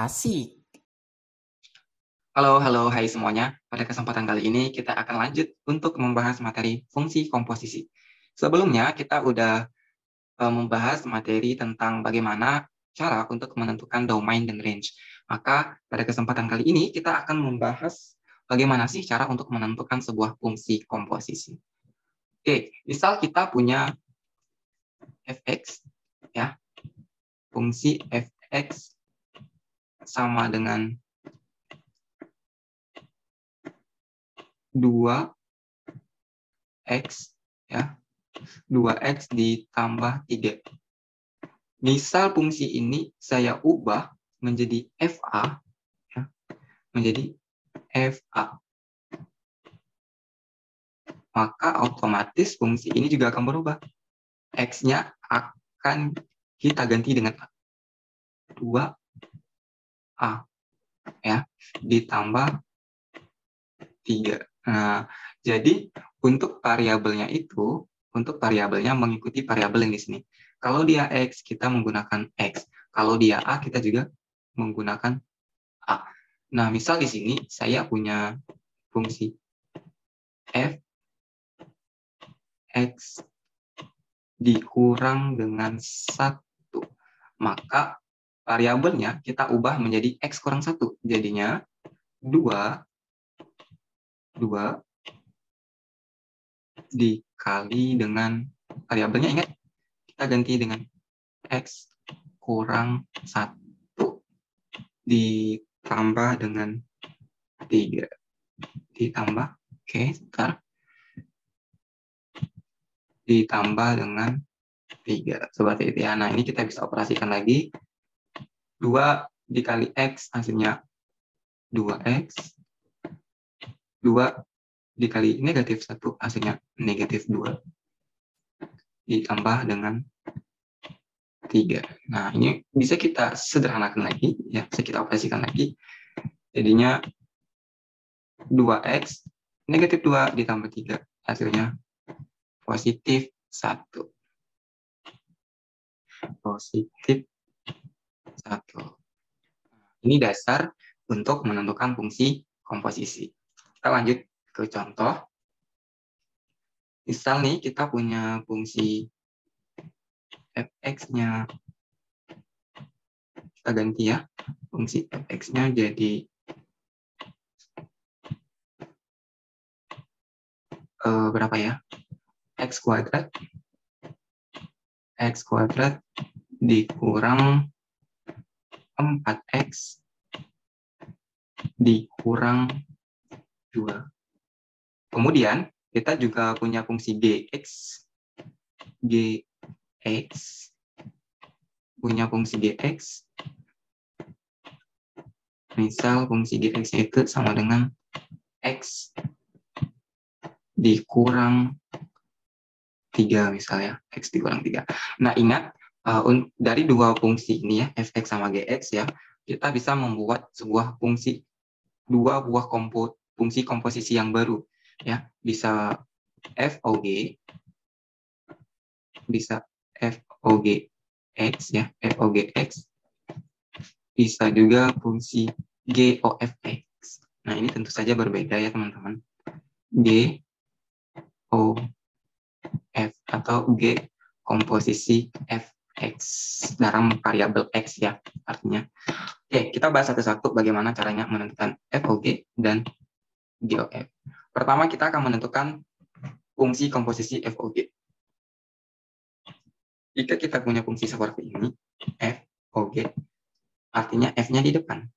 Asik. Halo, hai semuanya. Pada kesempatan kali ini kita akan lanjut untuk membahas materi fungsi komposisi. Sebelumnya kita udah membahas materi tentang bagaimana cara untuk menentukan domain dan range. Maka pada kesempatan kali ini kita akan membahas bagaimana sih cara untuk menentukan sebuah fungsi komposisi. Oke, misal kita punya fx, ya, fungsi fx sama dengan 2x, ya, 2x ditambah 3. Misal fungsi ini saya ubah menjadi FA, ya, menjadi FA. Maka otomatis fungsi ini juga akan berubah. X-nya akan kita ganti dengan 2A, ya, ditambah 3. Nah, jadi untuk variabelnya mengikuti variabel yang di sini. Kalau dia X, kita menggunakan X. Kalau dia A, kita juga menggunakan A. Nah, misal di sini saya punya fungsi f x dikurang dengan 1. Maka variabelnya kita ubah menjadi x kurang 1. Jadinya 2 dikali dengan variabelnya, ingat, kita ganti dengan x kurang 1 ditambah dengan 3 ditambah, ditambah dengan 3, seperti itu ya. Nah, ini kita bisa operasikan lagi. 2 dikali x hasilnya 2x, 2 dikali negatif 1 hasilnya negatif 2, ditambah dengan 3. Nah, ini bisa kita sederhanakan lagi, ya, bisa kita operasikan lagi. Jadinya 2x negatif 2 ditambah 3 hasilnya positif 1. Positif 1. Ini dasar untuk menentukan fungsi komposisi. Kita lanjut ke contoh. Misal nih kita punya fungsi fx-nya, kita ganti ya, fungsi fx-nya jadi berapa ya? X kuadrat dikurang 4x dikurang 2. Kemudian kita juga punya fungsi gx, punya fungsi gx. Misal fungsi gx itu sama dengan x dikurang 3 misalnya, x dikurang 3. Nah, ingat, dari dua fungsi ini ya, fx sama gx ya, kita bisa membuat sebuah fungsi, dua buah fungsi komposisi yang baru ya. Bisa fog, bisa fogx ya, fogx, bisa juga fungsi gofx. Nah, ini tentu saja berbeda ya teman-teman. Gof atau G komposisi fx dalam variabel x ya artinya. Oke, kita bahas satu-satu bagaimana caranya menentukan fog dan gof. Pertama kita akan menentukan fungsi komposisi fog. Jika kita punya fungsi seperti ini, fog, artinya f-nya di depan.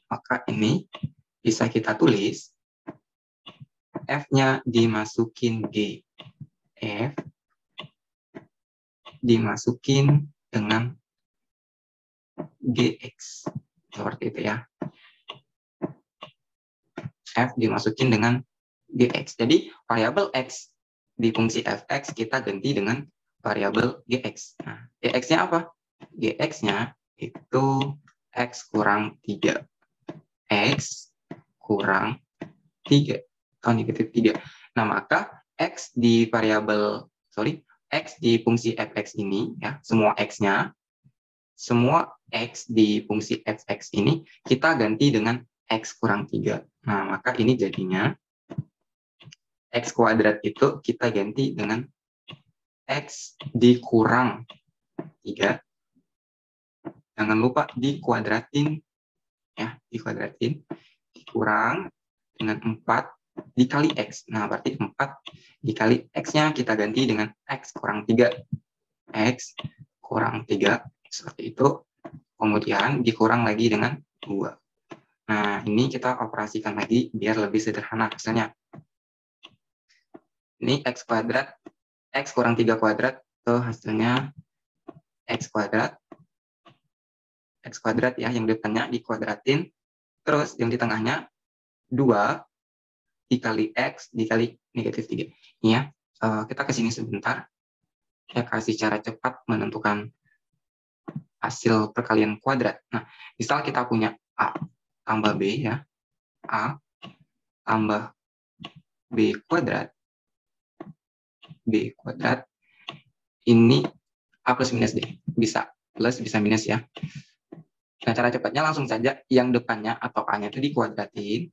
Maka ini bisa kita tulis f-nya dimasukin G, f dimasukin dengan gx, seperti itu ya. F dimasukin dengan gx. Jadi variabel x di fungsi fx kita ganti dengan variabel gx. Nah, gx-nya apa? Gx-nya itu x kurang 3. X kurang 3 atau negatif 3. Nah, maka x di variabel, x di fungsi fx ini ya, semua x-nya semua X di fungsi fx ini kita ganti dengan X kurang 3. Nah, maka ini jadinya X kuadrat itu kita ganti dengan X dikurang 3. Jangan lupa dikuadratin, ya, dikuadratin, dikurang dengan 4 dikali X. Nah, berarti 4 dikali X-nya kita ganti dengan X kurang 3. X kurang 3, seperti itu. Kemudian dikurang lagi dengan 2. Nah, ini kita operasikan lagi biar lebih sederhana hasilnya. Ini X kuadrat, X kurang 3 kuadrat, itu hasilnya X kuadrat ya, yang di depannya dikuadratin, terus yang di tengahnya 2 dikali X dikali negatif 3. Ini ya, kita ke sini sebentar. Saya kasih cara cepat menentukan hasil perkalian kuadrat. Nah, misal kita punya A tambah B, ya. A tambah B kuadrat. B kuadrat. Ini A plus minus D. Bisa plus, bisa minus, ya. Nah, cara cepatnya langsung saja yang depannya atau A-nya itu dikuadratin,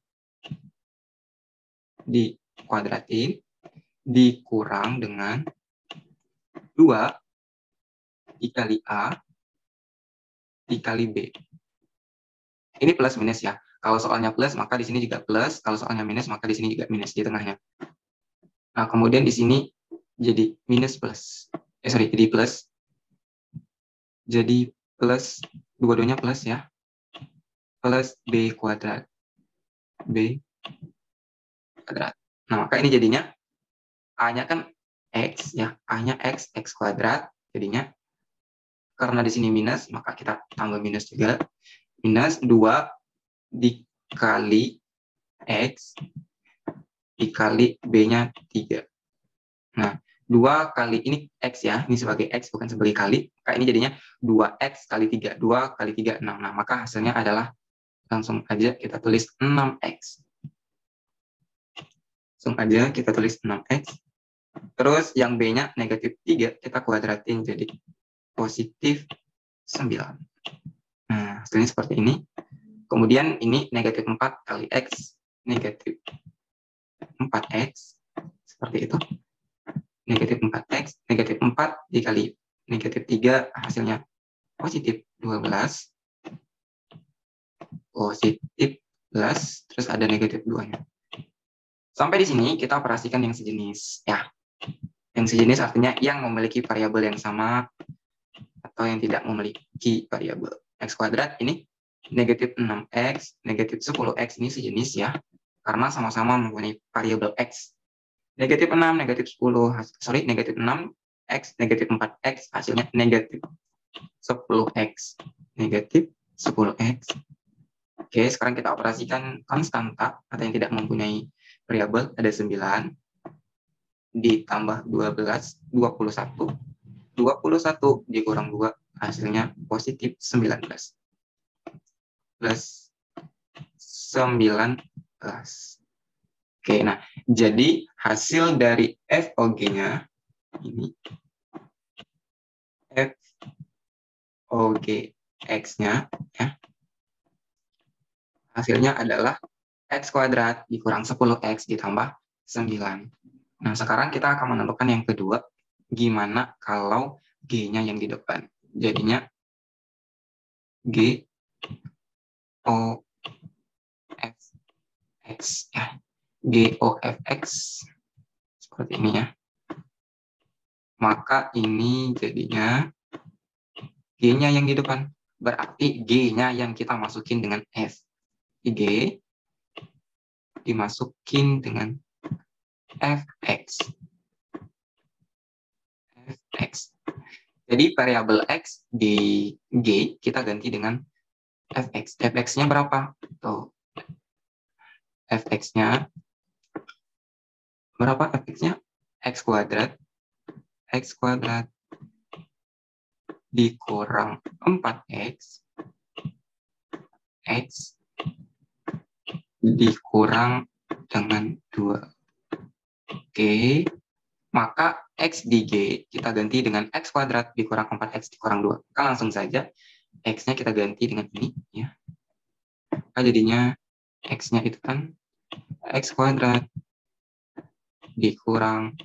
dikurang dengan 2 dikali A dikali B. Ini plus minus, ya. Kalau soalnya plus, maka di sini juga plus. Kalau soalnya minus, maka di sini juga minus di tengahnya. Nah, kemudian di sini jadi minus plus. Jadi plus. Jadi plus, dua-duanya plus, ya. Plus B kuadrat. B kuadrat. Nah, maka ini jadinya A-nya kan X, ya. A-nya X, X kuadrat. Jadinya, karena di sini minus, maka kita tambah minus juga. Minus 2 dikali X dikali B-nya 3. Nah, 2 kali ini X, ya. Ini sebagai X, bukan sebagai kali. Maka ini jadinya 2X kali 3. 2 kali 3, 6. Nah, maka hasilnya adalah, langsung aja kita tulis 6X. Langsung aja kita tulis 6X. Terus yang B-nya negatif 3, kita kuadratin jadi positif 9. Nah, hasilnya seperti ini. Kemudian ini negatif 4 kali X, negatif 4X. Seperti itu. Negatif 4X, negatif 4 dikali negatif 3, hasilnya positif 12. Positif plus, terus ada negatif 2-nya. Sampai di sini kita operasikan yang sejenis, ya. Yang sejenis artinya yang memiliki variabel yang sama atau yang tidak memiliki variabel. X kuadrat ini negatif 6X, negatif 10X ini sejenis, ya. Karena sama-sama mempunyai variabel X. Negatif 6, negatif 10, negatif 6X, negatif 4X, hasilnya negatif 10X. Negatif 10X. Oke, sekarang kita operasikan konstanta atau yang tidak mempunyai variabel, ada 9 ditambah 12, 21. 21 dikurang 2, hasilnya positif 19. Plus 19. Oke, nah, jadi hasil dari FOG-nya ini, FOG X-nya, ya, hasilnya adalah X kuadrat dikurang 10X ditambah 9. Nah, sekarang kita akan menentukan yang kedua, gimana kalau G-nya yang di depan. Jadinya G O F X, ya. G O F X seperti ini, ya. Maka ini jadinya G-nya yang di depan. Berarti G-nya yang kita masukin dengan F. G dimasukin dengan Fx. Fx. Jadi variabel X di G kita ganti dengan Fx. Fx-nya berapa? Tuh. Fx-nya berapa? Fx-nya X kuadrat. X kuadrat dikurang 4X. X dikurang dengan 2. Oke. Maka X di G kita ganti dengan X kuadrat dikurang 4X dikurang 2. Maka langsung saja X-nya kita ganti dengan ini, ya. Maka jadinya X-nya itu kan X kuadrat dikurang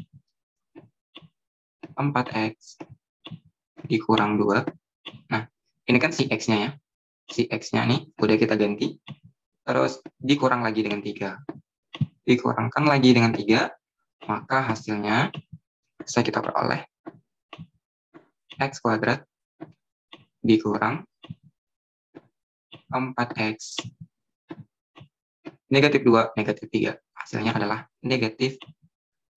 4X dikurang 2. Nah, ini kan si X-nya ya. Si X-nya nih udah kita ganti. Terus dikurang lagi dengan 3. Dikurangkan lagi dengan 3, maka hasilnya bisa kita peroleh X kuadrat dikurang 4X negatif 2, negatif 3. Hasilnya adalah negatif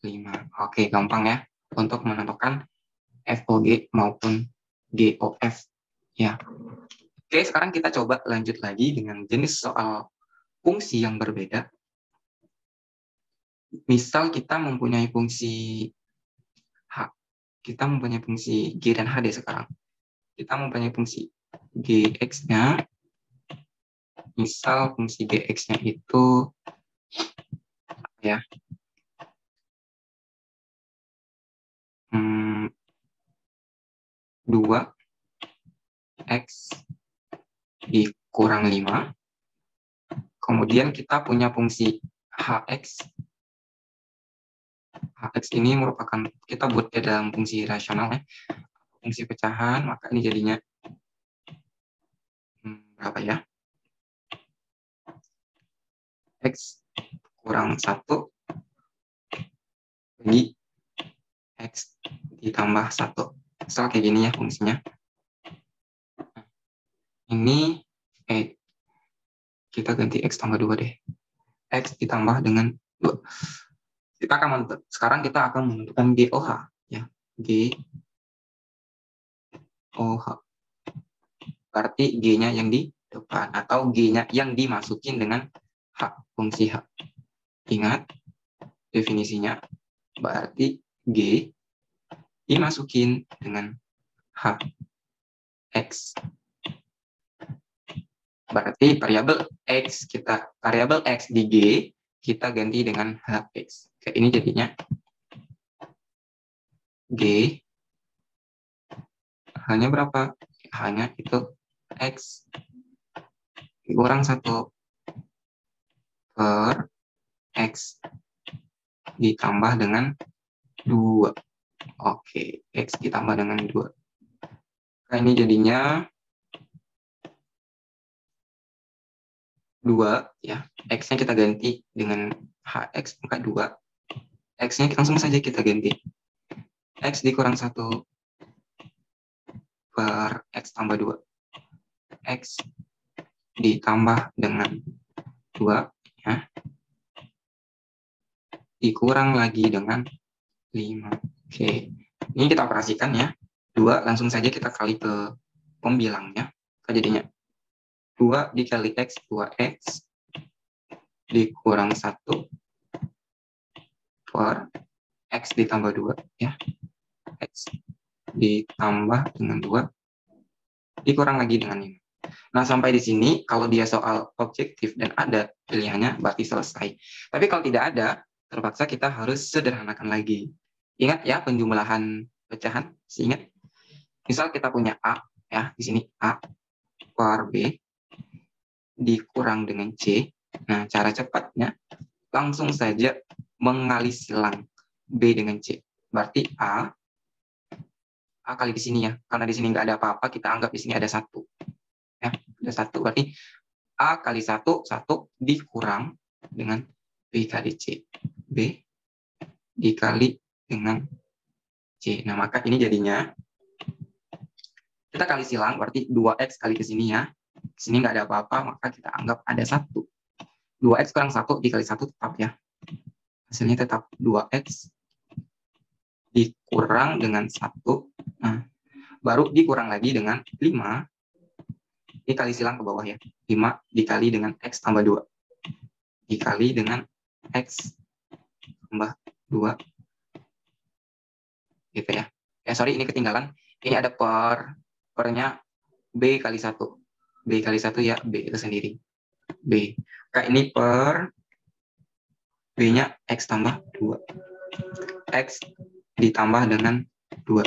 5. Oke, gampang ya untuk menentukan FOG maupun GOF. Ya. Oke, sekarang kita coba lanjut lagi dengan jenis soal fungsi yang berbeda. Misal kita mempunyai fungsi H. Kita mempunyai fungsi G dan H deh sekarang. Kita mempunyai fungsi GX-nya. Misal fungsi GX-nya itu ya 2X dikurang 5. Kemudian kita punya fungsi HX. HX ini merupakan, kita buat dalam fungsi rasional ya. Fungsi pecahan, maka ini jadinya berapa ya? X kurang 1 bagi X ditambah 1. Misal kayak gini ya fungsinya. Ini kita ganti X tambah 2 deh. X ditambah dengan 2. Sekarang kita akan menentukan GOH ya. GOH. Berarti G-nya yang di depan atau G-nya yang dimasukin dengan H, fungsi H. Ingat definisinya, berarti G dimasukin dengan H. X. Berarti variabel X di G kita ganti dengan HX. Kayak ini jadinya G hanya berapa? Hanya itu X dikurang 1 per X ditambah dengan 2. Oke, X ditambah dengan 2. Nah, ini jadinya 2 ya. X-nya kita ganti dengan HX maka 2. X-nya langsung saja kita ganti. X dikurang 1 per X tambah 2. X ditambah dengan 2 ya. Dikurang lagi dengan 5. Oke. Ini kita operasikan ya. 2 langsung saja kita kali ke pembilangnya. Jadinya 2 dikali X, 2X dikurang 1 per X ditambah 2 ya. X ditambah dengan 2 dikurang lagi dengan 5. Nah, sampai di sini kalau dia soal objektif dan ada pilihannya berarti selesai. Tapi kalau tidak ada, terpaksa kita harus sederhanakan lagi. Ingat ya penjumlahan pecahan, ingat. Misal kita punya A ya, di sini A per B dikurang dengan C. Nah, cara cepatnya langsung saja mengali silang B dengan C. Berarti A kali di sini ya. Karena di sini nggak ada apa-apa, kita anggap di sini ada 1. Ya, ada 1. Berarti A kali 1 dikurang dengan B kali C. B dikali dengan C. Nah, maka ini jadinya kita kali silang, berarti 2X kali ke sini ya. Di sini nggak ada apa-apa, maka kita anggap ada 1. 2X kurang 1 dikali 1 tetap ya. Hasilnya tetap 2X dikurang dengan 1. Nah, baru dikurang lagi dengan 5. Dikali silang ke bawah ya. 5 dikali dengan X tambah 2. Dikali dengan X tambah 2. Gitu ya. Sorry, ini ketinggalan. Ini ada pernya B kali 1. B kali 1 ya, B itu sendiri. B. Kayak ini per B-nya X tambah 2. X ditambah dengan 2.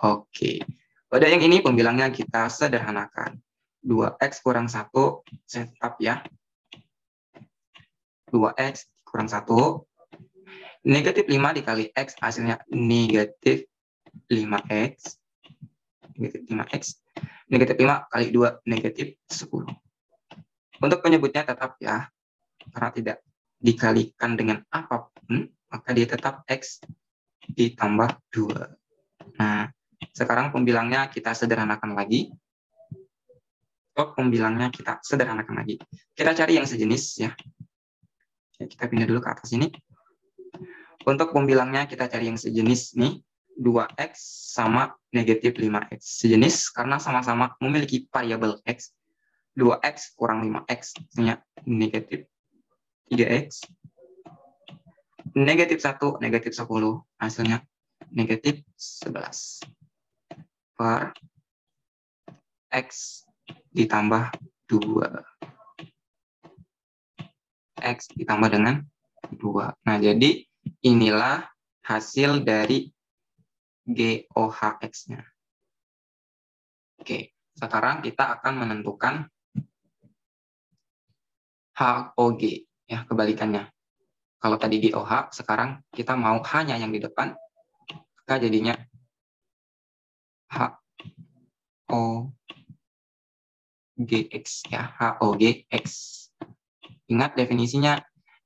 Oke. Pada yang ini pembilangnya kita sederhanakan. 2x kurang 1, tetap ya. 2x kurang 1. Negatif 5 dikali x, hasilnya negatif 5x. Negatif 5x. Negatif 5 kali 2, negatif 10. Untuk penyebutnya tetap ya, karena tidak dikalikan dengan apapun, maka dia tetap x ditambah 2. Nah, sekarang pembilangnya kita sederhanakan lagi. Pembilangnya kita sederhanakan lagi. Kita cari yang sejenis ya. Kita pindah dulu ke atas ini. Untuk pembilangnya kita cari yang sejenis nih. 2x sama negatif 5x. Sejenis karena sama-sama memiliki variabel x. 2x kurang 5x, artinya negatif 3x. Negatif 1, negatif 10, hasilnya negatif 11. Per x ditambah 2. X ditambah dengan 2. Nah, jadi inilah hasil dari GOHX-nya. Oke, sekarang kita akan menentukan HOG, ya, kebalikannya. Kalau tadi GOH, sekarang kita mau hanya yang di depan, maka jadinya HOGX, ya, HOGX. Ingat definisinya,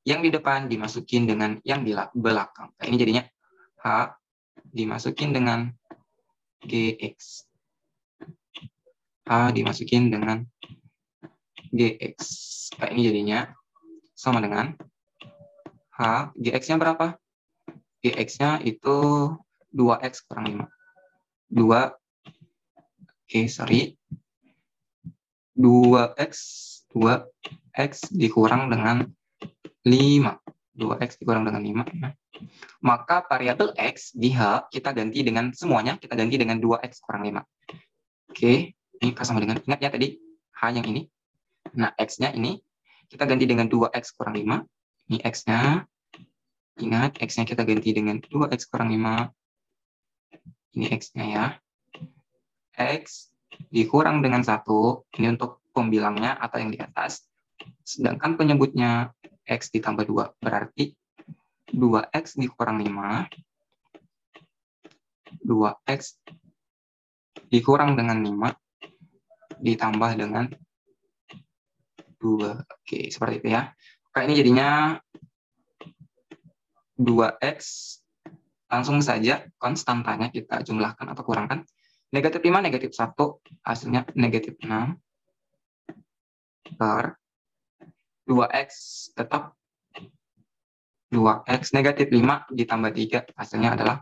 yang di depan dimasukin dengan yang di belakang. Nah, ini jadinya H dimasukin dengan GX. H dimasukin dengan GX. Nah, ini jadinya sama dengan H, GX-nya berapa? GX-nya itu 2X kurang 5. 2, sorry. 2X dikurang dengan 5. 2X dikurang dengan 5. Maka variabel X di H kita ganti dengan semuanya, kita ganti dengan 2X kurang 5. Oke, ini sama dengan, ingat ya tadi H yang ini. Nah, X-nya ini kita ganti dengan 2X kurang 5. Ini X-nya. Ingat, X-nya kita ganti dengan 2X kurang 5. Ini X-nya ya. X dikurang dengan 1. Ini untuk pembilangnya atau yang di atas. Sedangkan penyebutnya X ditambah 2. Berarti 2X dikurang 5. 2X dikurang dengan 5. Ditambah dengan 2. Oke, seperti itu ya. Oke, ini jadinya 2X, langsung saja konstantanya kita jumlahkan atau kurangkan. Negatif 5, negatif 1, hasilnya negatif 6. Per 2X tetap 2X, negatif 5 ditambah 3, hasilnya adalah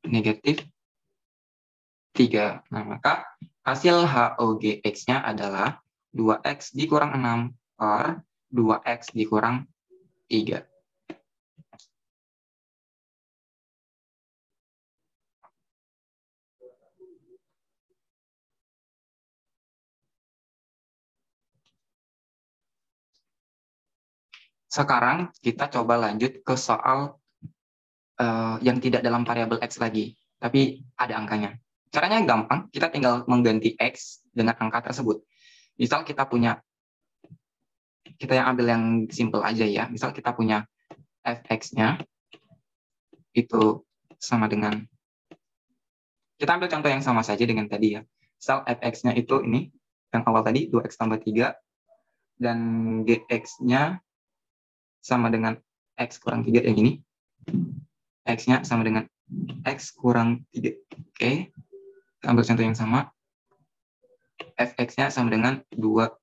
negatif 3. Nah, maka hasil HOGX-nya adalah 2X dikurang 6 per 2X dikurang 3. Sekarang kita coba lanjut ke soal yang tidak dalam variabel X lagi, tapi ada angkanya. Caranya gampang, kita tinggal mengganti X dengan angka tersebut. Misal kita yang ambil yang simple aja ya, misal kita punya fx-nya itu sama dengan, kita ambil contoh yang sama saja dengan tadi ya. Misal fx-nya itu ini, yang awal tadi 2x tambah 3, dan gx-nya sama dengan x kurang 3 yang ini. X-nya sama dengan x kurang 3. Oke, kita ambil contoh yang sama. Fx-nya sama dengan 2x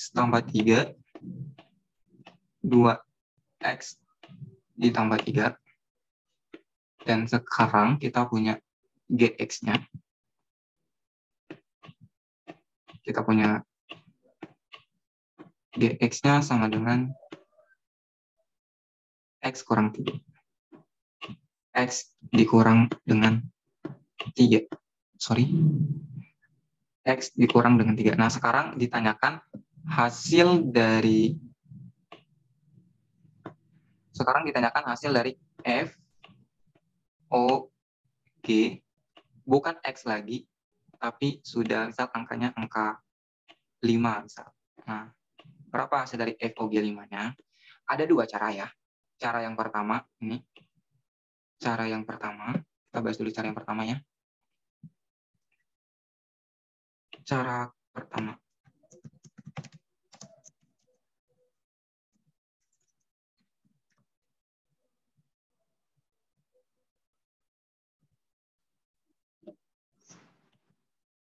tambah 3. 2x ditambah 3. Dan sekarang kita punya gx-nya. Kita punya gx-nya sama dengan x kurang 3. X dikurang dengan 3. X dikurang dengan 3. Nah, sekarang ditanyakan hasil dari F, O, G, bukan X lagi, tapi sudah misal angkanya angka 5 misal. Nah, berapa hasil dari FOG5-nya? Ada dua cara ya. Cara yang pertama, ini. Cara yang pertama, kita bahas dulu cara yang pertama ya. Cara pertama.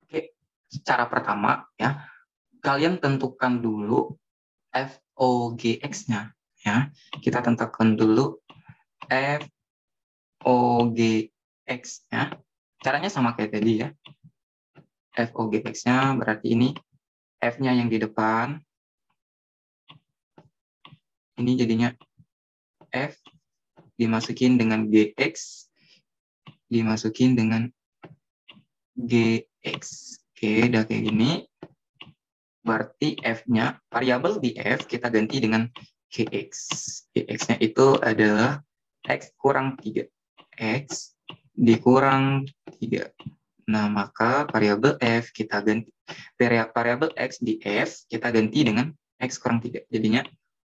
Oke, cara pertama ya, kalian tentukan dulu FOGX-nya ya. Kita tentukan dulu FOGX-nya. Caranya sama kayak tadi ya. FOGX-nya berarti ini F-nya yang di depan. Ini jadinya F dimasukin dengan GX, dimasukin dengan GX. Oke, udah kayak gini. Berarti F-nya, variabel di F kita ganti dengan GX. GX-nya itu adalah X kurang 3. X dikurang 3. Nah, maka variabel F kita ganti, variabel X di F kita ganti dengan X kurang 3. Jadinya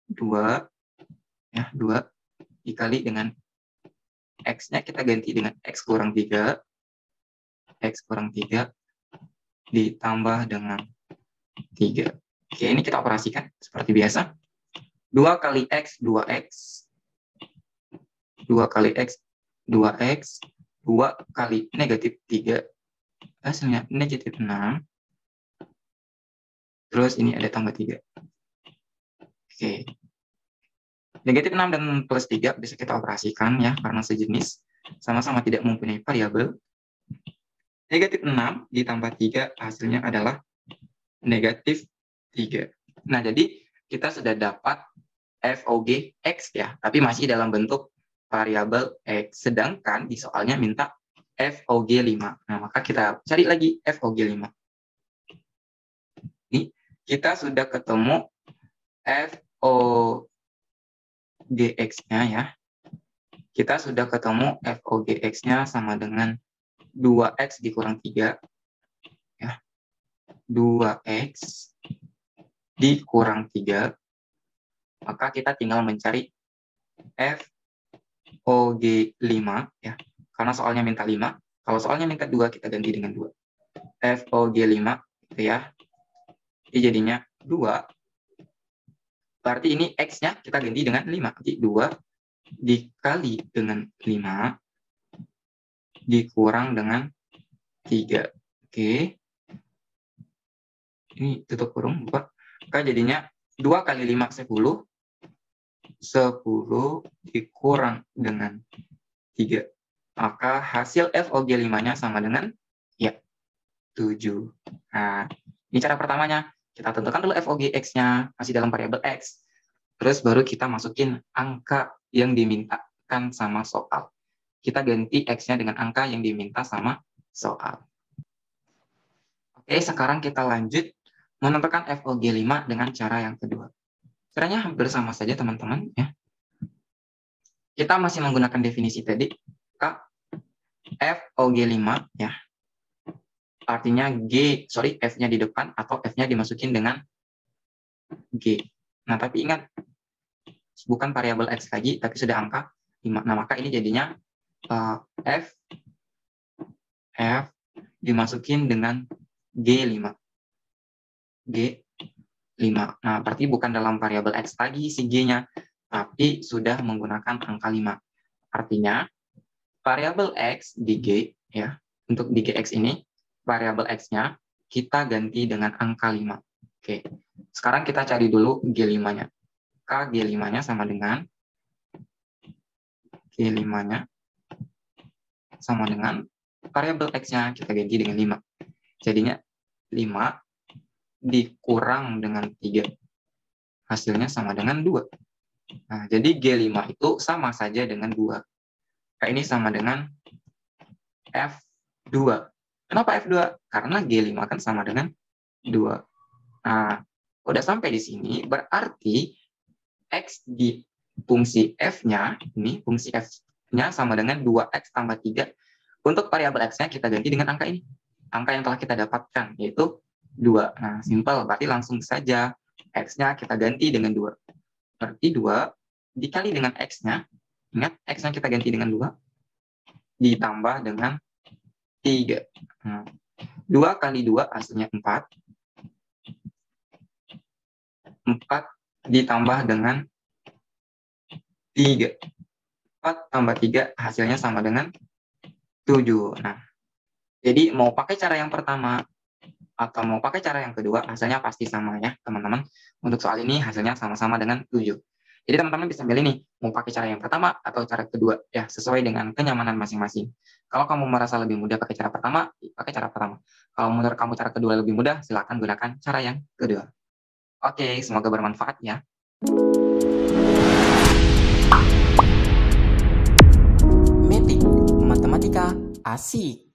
2, ya, 2 dikali dengan X-nya kita ganti dengan X kurang 3. X kurang 3 ditambah dengan 3. Oke, ini kita operasikan seperti biasa. 2 kali X, 2X. 2 kali X, 2X. 2 kali negatif 3. Hasilnya negatif 6. Terus ini ada tambah 3. Oke. Negatif 6 dan plus 3 bisa kita operasikan ya, karena sejenis. Sama-sama tidak mempunyai variabel. Negatif 6 ditambah 3 hasilnya adalah negatif 3. Nah, jadi kita sudah dapat FOGX ya, tapi masih dalam bentuk variabel X. Sedangkan di soalnya minta FOG5. Nah, maka kita cari lagi FOG5. Ini kita sudah ketemu FOGX-nya ya. Kita sudah ketemu FOGX-nya sama dengan 2X dikurang 3. Ya. 2X dikurang 3. Maka kita tinggal mencari FOG5 ya. Karena soalnya minta 5. Kalau soalnya minta 2, kita ganti dengan 2. FOG5 gitu ya. Jadi jadinya 2. Berarti ini X-nya kita ganti dengan 5. Jadi 2 dikali dengan 5 dikurang dengan 3. Oke. Ini tutup kurung, buka. Maka jadinya 2 kali 5, 10. 10 dikurang dengan 3. Maka hasil FOG5-nya sama dengan ya 7. Nah, ini cara pertamanya. Kita tentukan dulu FOGX-nya, masih dalam variabel X. Terus baru kita masukin angka yang dimintakan sama soal. Kita ganti X-nya dengan angka yang diminta sama soal. Oke, sekarang kita lanjut menentukan FOG5 dengan cara yang kedua. Caranya hampir sama saja, teman-teman. Ya. Kita masih menggunakan definisi tadi. FOG5, ya. Artinya F-nya di depan atau F-nya dimasukin dengan G. Nah, tapi ingat, bukan variabel X lagi, tapi sudah angka 5. Nah, maka ini jadinya F dimasukin dengan G5. G5. Nah, berarti bukan dalam variabel X lagi si G-nya, tapi sudah menggunakan angka 5. Artinya, variabel X di G, ya, untuk di GX ini, variabel X-nya kita ganti dengan angka 5. Oke, sekarang kita cari dulu G5-nya. G5-nya sama dengan G5-nya sama dengan variabel X-nya kita ganti dengan 5. Jadinya 5 dikurang dengan 3. Hasilnya sama dengan 2. Nah, jadi G5 itu sama saja dengan 2. Nah, ini sama dengan F2. Kenapa F2? Karena G5 kan sama dengan 2. Nah, udah sampai di sini, berarti X di fungsi F-nya, ini fungsi F-nya sama dengan 2X tambah 3. Untuk variabel X-nya kita ganti dengan angka ini. Angka yang telah kita dapatkan, yaitu 2. Nah, simpel. Berarti langsung saja X-nya kita ganti dengan 2. Berarti 2 dikali dengan X-nya. Ingat, X-nya kita ganti dengan 2. Ditambah dengan 3. Nah, 2 kali 2 hasilnya 4. 4 ditambah dengan 3. 4 tambah 3 hasilnya sama dengan 7. Nah, jadi mau pakai cara yang pertama atau mau pakai cara yang kedua, hasilnya pasti sama ya, teman-teman. Untuk soal ini hasilnya sama-sama dengan 7. Jadi teman-teman bisa pilih nih, mau pakai cara yang pertama atau cara kedua, ya sesuai dengan kenyamanan masing-masing. Kalau kamu merasa lebih mudah pakai cara pertama, pakai cara pertama. Kalau menurut kamu cara kedua lebih mudah, silakan gunakan cara yang kedua. Oke, semoga bermanfaat ya. Matic, matematika asik.